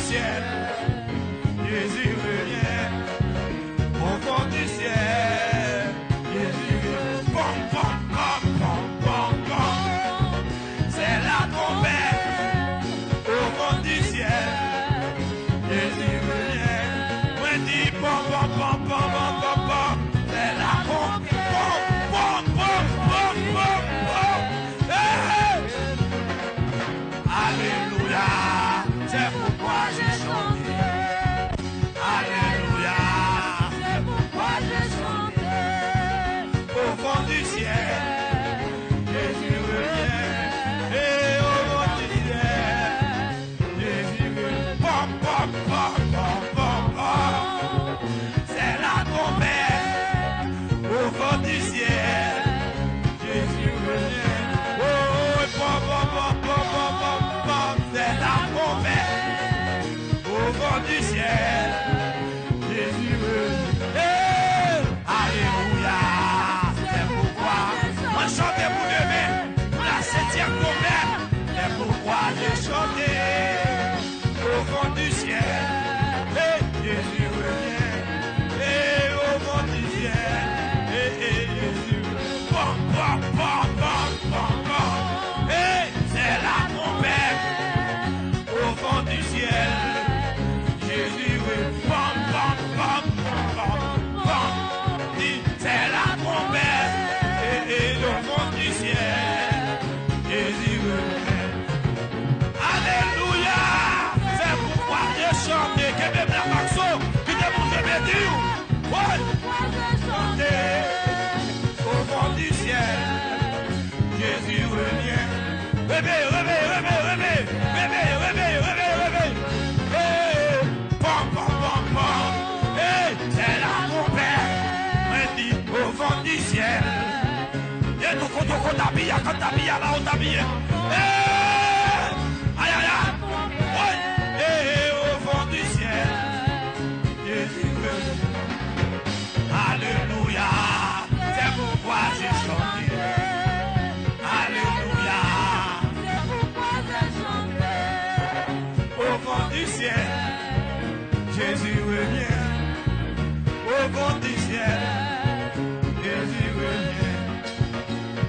ciel, Jésus revient. Au fond du ciel, Jésus revient. Pom, pom, pom, pom, pom, pom. C'est la trompette. Au fond du ciel, Jésus revient. Moi dis pom, pom, pom, pom, pom, pom, pom. C'est la trompette. Pom, pom, pom, pom, pom, pom. Hey! Alléluia. C'est pourquoi j'ai chanté. Alléluia. C'est pourquoi j'ai chanté. Au fond du ciel, Jésus revient. Et au fond du ciel, Jésus revient. Pom, pom, pom, pom, pom, pom. C'est la trompette. Au fond du ciel, Jésus revient. Oh, pom, pom, pom, pom, pom, pom, pom. C'est la trompette. Au fond du ciel, Jésus revient. Hey! Alléluia. C'est pourquoi moi chanter pour demain, pour la 7e trompette. C'est pourquoi j'ai chanté au fond du ciel. Et Jésus revient. Et au fond du ciel. Et Jésus revient. Pom, pom, pom, pom, pom, pom. Et c'est la trompette au fond du ciel. Jésus revient. Pom, pom, pom, pom, pom. Dit, c'est la trompette. Et au fond du ciel, Jésus revient. Alléluia. C'est pourquoi j'ai chanté. Que même la maxo, qui te montre mes dieux. Ouais. Chanté au fond du ciel, Jésus revient. Réveille, réveille, réveille, réveille. Réveille, réveille, réveille, réveille. Hey, pom, pom, pom, pom. Hey, c'est la trompette. On dit au fond du ciel. Et nous, quand on t'habille, quand t'habille, là, on t'habille. Hey, aïe, aïe, aïe. Ouais. Et au fond du ciel, Jésus revient. Alléluia. C'est pourquoi j'ai chanté. Alléluia. C'est pourquoi j'ai chanté. Au fond du ciel, Jésus revient. Au fond du ciel, Jésus revient.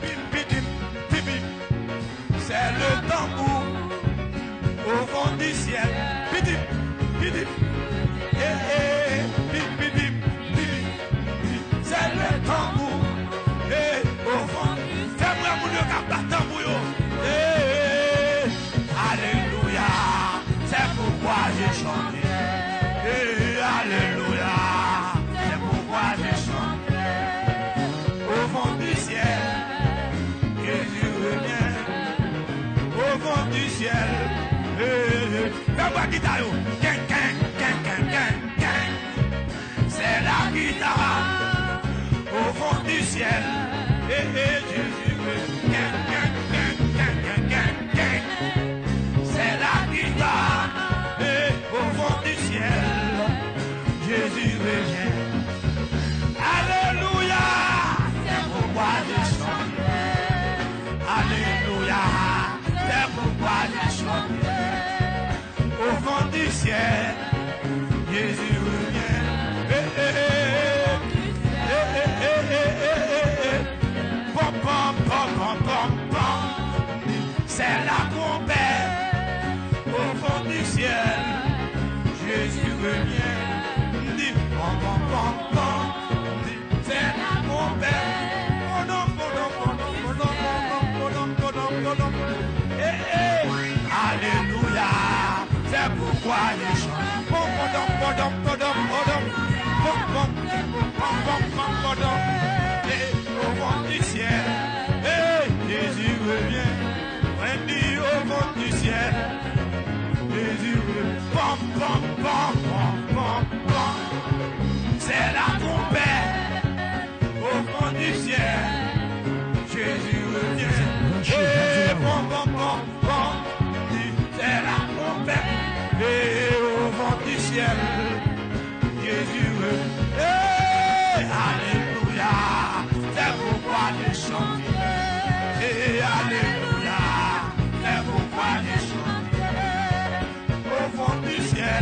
Bim, bim, bim, bim. C'est le tambour. Au fond du ciel, bim, bim, bim, bim. Bim, bim, bim, bim. C'est le tambour. Et au fond, fais-moi mon Dieu qui bat tambour. Alléluia. C'est pourquoi j'ai chanté. Alléluia. C'est pourquoi j'ai chanté. Au fond du ciel, Jésus revient. Au fond du ciel. Fais-moi guitare. Gang, gang, gang, gang, gang, gang. C'est la guitare. Au fond du ciel. Jésus revient. Gang, gang, gang, gang, gang, gang, gang. C'est la guitare. Et au fond du ciel, Jésus revient. Alléluia. C'est pourquoi j'ai chanté. Alléluia. C'est pourquoi j'ai chanté. Au fond du ciel, Jésus revient. Pom, pom, pom, pom, pom, pom. C'est la trompette. Au fond du ciel, Jésus revient. Dit pom, pom, pom, pom. Dit, c'est la trompette. Podom, podom, podom, podom, podom, podom, podom, podom. Alléluia. C'est pourquoi les chants. Pom, podom, podom, podom, podom. Pom, pom, pom, pom, pom, podom. Et au fond du ciel, Jésus revient. On dit au fond du ciel, Jésus revient. Pom, pom, pom, pom, pom, pom. C'est la trompette. Au fond du ciel, Jésus revient. Et pom, pom, pom, pom. C'est la trompette. Et au fond du ciel, Jésus revient. Alléluia. C'est pourquoi j'ai chanté. Alléluia. C'est pourquoi j'ai chanté. Au fond du ciel.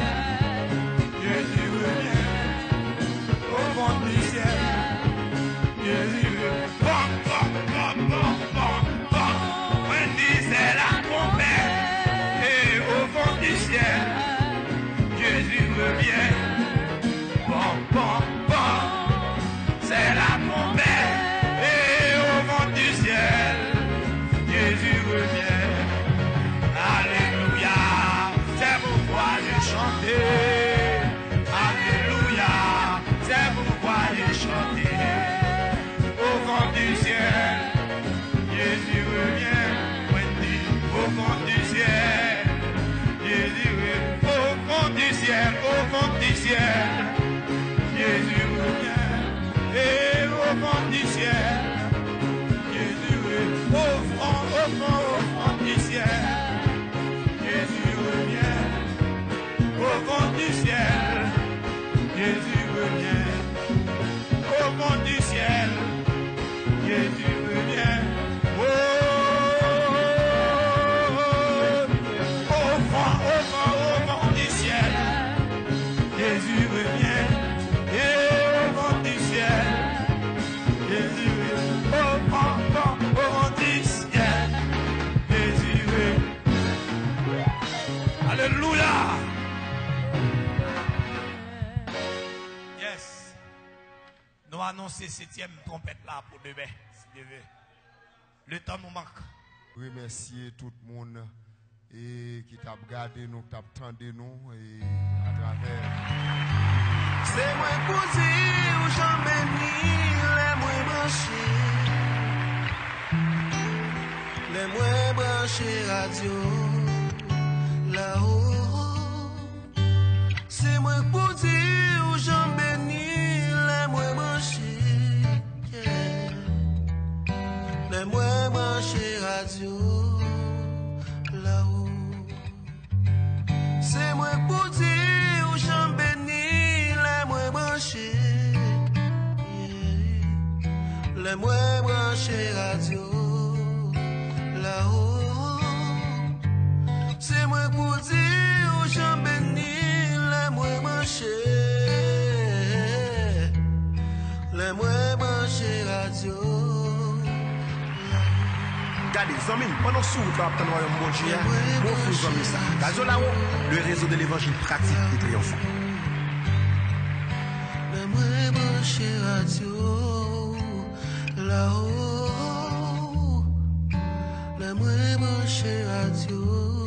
annoncer 7e trompette là pour demain. Si Dieu veut. Le temps nous manque. Remercier tout le monde et qui t'a regardé nous, qui t'a attendu nous et à travers. C'est moi pour dire où j'en bénis, les moins branchés radio là-haut. C'est moi pour dire où j'en bénis, les moins branchés, les moins branchés radio là-haut. C'est moi pour dire où j'en bénis, les moins branchés, les moins branchés radio là-haut. C'est moi pour dire où j'en bénis, les moins branchés, les moins branchés radio. Regardez, Zomin, pendant ce temps, dans le royaume bon Dieu, bon fou Zomin ça. Gazo là-haut, le réseau de l'évangile pratique et triomphant. Les moins branchés radio là-haut. Les moins branchés radio.